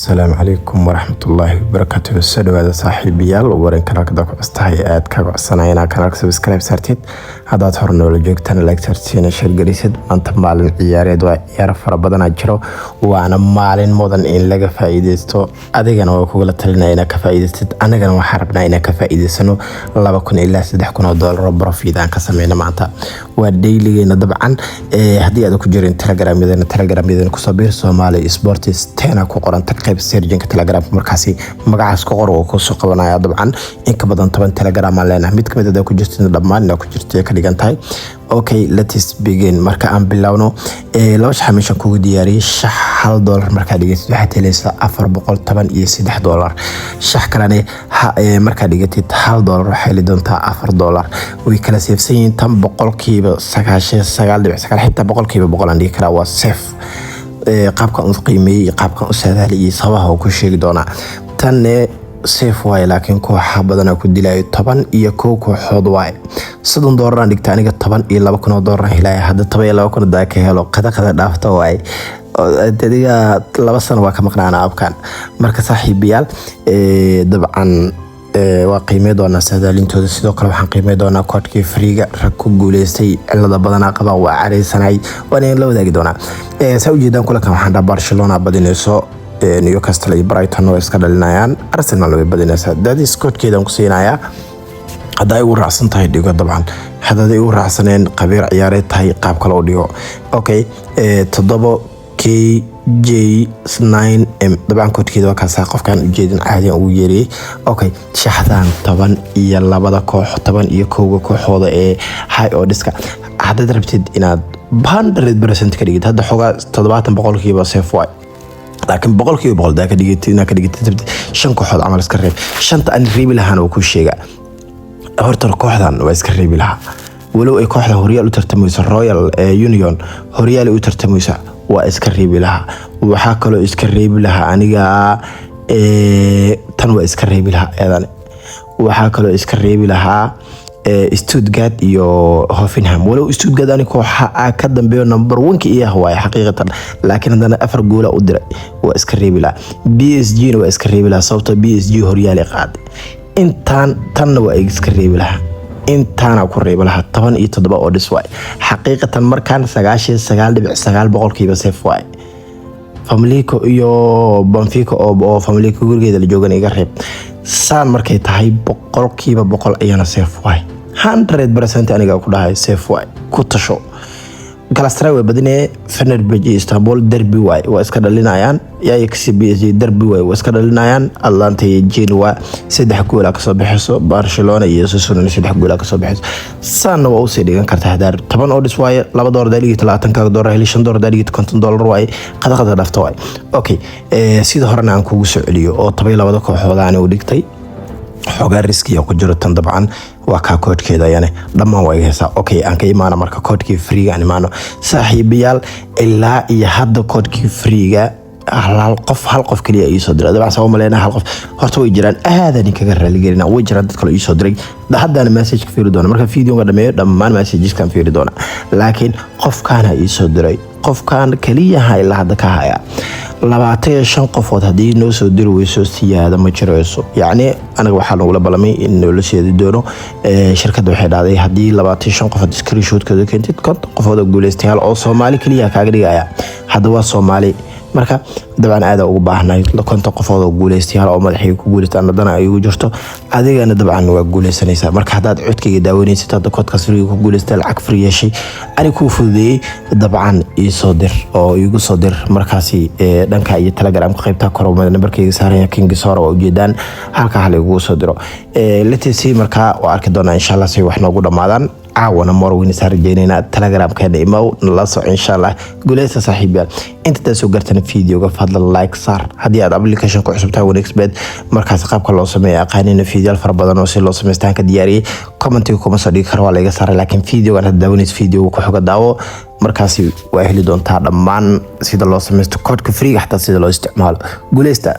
السلام عليكم ورحمة الله وبركاته. السلام هذا صاحبي يال وورين كراك داك استحي آد كاك عصناينا كراك سبسكرايب سارتيد هذا تهرنا ولا جوجتنا لايك سارتينا شير جريسد أنت مالين عياري دوا يعرف ربنا أجره وأنا مالين مودن إن لقى فائدته أدينا وكولا تلنا إنا كفائدة أنا جنا وحربنا إنا كفائدة سنو الله بكون إلا سدحكون الدول رب رفيدان كسمينا معتا وديلي طبعا هدي هذا كجرين تلجرام يدنا كصبير سومالي سبورتس تنا كقرن قيب سيرجنka telegram markaasi magacaas ku qor oo ku soo qabanaya dabcan in ka badan 10 telegram aan leenahay mid kamid ah ku jirto dhammaan ku jirto ka dhigan tahay okay let's begin marka aan bilowno laba shaqo ku diyaariyay $1 marka dhigaysid waxa helaysaa $413 shax kalena marka dhigatid $1 waxa heli doontaa $4 way kala seefsan yihiin tan boqolkiiba 99.9 xitaa boqolkiiba 100 aan dhigi karaa waa safe qaabka uu qiimeeyay qaabka uu saadaaliyay sabaha uu ku sheegi doona tan safe way laakiin koox badan ku dilay 10 iyo kooxood way $7 aan dhigta aniga $12,000 helay hadda $12,000 daa ka helo qada dhaafta way adiga 2 sano waa ka maqnaana abkan marka saaxiibayaal dabcan waa qiimee doona saadaalintooda sidoo kale waxaan qiimee doonaa koodkii freega rag ku guuleystay cilada badan qaba waa careysanay waan la wadaagi doonaa Saudi kula kan waxaan Barcelona badinayso Newcastle iyo Brighton oo iska dhalinayaan Arsenal way badinaysaa dadii koodkeedan ku siinaya haday uu raacsan tahay dhigo dabcan haday uu raacsaneen qabiir ciyaareed tahay qaab kale oo dhigo okay 7KJ9M dabcan koodkeeda waa kaasa qofkan u jeedin caadi ugu yeeriyay okay shaxdan 10 iyo labada koox 10 iyo kooga kooxooda ee high odds-ka hadda rabtid inaad 100% ka dhigid hadda xogaa 70% safe way laakiin 100% daa ka dhigid inaad ka dhigid 5 kooxood amal iska reeb shanta aan reebi lahaan oo ku sheega horta kooxdan waa iska reebi lahaa walow ay kooxda Horyaal u tartamayso Royal Union Horyaal u tartamayso waa iska reebi lahaa waxa kale iska reebi lahaa aniga tan waa iska reebi lahaa eedan waxa kale iska reebi lahaa Stuttgart iyo Hoffenheim walow Stuttgart ani kooxa ka dambeeyo number 1 ka iyo waa xaqiiqatan laakiin hadana 4 gool u diray waa iska reebi lahaa PSG waa iska reebi lahaa sababtoo PSG Horyaal qaaday intaan tan waa iska reebi lahaa intaana ku reebi lahaa 17 oo dhisway xaqiiqatan markaan 99.9% safe way Famlico iyo Benfica oo Famlico gurigeeda la joogan iga reeb saan markay tahay 100% ayana safe way 100% aniga ku dhahay safe way ku tasho Galatasaray way badinay Fenerbahce Istanbul derby way waa iska dhalinayaan Ajax PSG derby way waa iska dhalinayaan Atlanta iyo Genoa 3 gool ka soo bixiso Barcelona iyo Osasuna 3 gool ka soo bixiso saan waa u sii dhigan kartaa hadar 10 odds way $2 daligi $30 heli $5 daligi $50 way qada dhafto way okay sida horena aan kugu soo celiyo oo 12 kooxood aan u dhigtay xogaa riski ku jiro tan dabcan waa ka koodkeeda yani dhamaan way heesaa okay aan ka imaana marka koodkii freega aan imaano saaxiibayaal ilaa iyo hadda koodkii freega hal qof kaliya ii soo diray dabcan sabab ma leenahay hal qof horta way jiraan aadan kaga raali gelina way jiraan dad kale ii soo diray haddana message ka fiiri doona marka video-ga dhameeyo dhammaan messages kan fiiri doona laakiin qofkaana ii soo diray qofkan kaliya ha ilaa hadda ka haya 25 qofood hadii noo soo diri weyso siyaada ma jirayso yani anaga waxaan ugu balamay in loo sheedi doono shirkadda waxay dhaaday hadii 25 qofood screenshot-kooda keentid qofood guuleystayaal oo Soomaali kaliya kaaga dhigaya hadda waa Soomaali marka dabcan aad ugu baahnaay konton qofood oo guuleystayaal oo madaxay ku guuleystaan hadana ay ugu jirto adigana dabcan waa guuleysanaysaa marka hadaad codkayga daawanaysid hadda podcast free ku guuleystaa lacag free yeeshay ani ku fududeeyay dabcan ii soo dir oo igu soo dir markaasi dhanka iyo Telegram ka qaybta koromada numberkayga saaran King Sora oo ujeedaan halka hal igu soo diro let's see marka waa arki doonaa insha Allah si wax noogu dhamaadaan عاونا مروين سارجينينا تليجرام كان إيمو نلاصو إن شاء الله قوليسا صاحبيا انت تاسو قرتنا فيديو قفضل لايك صار هدي هذا أبليكيشن كو عصبتها ونكسبت مركز قابك الله سمي أقانينا فيديو الفربضان وصي الله سمي استهانك دياري كومنتي كوما صديق خروالي صار لكن فيديو أنا داونيس فيديو وكحوك داو مركزي وأهلي دون تعلم مان سيدا الله سمي استكودك فريق حتى سيدا الله استعمال قوليستا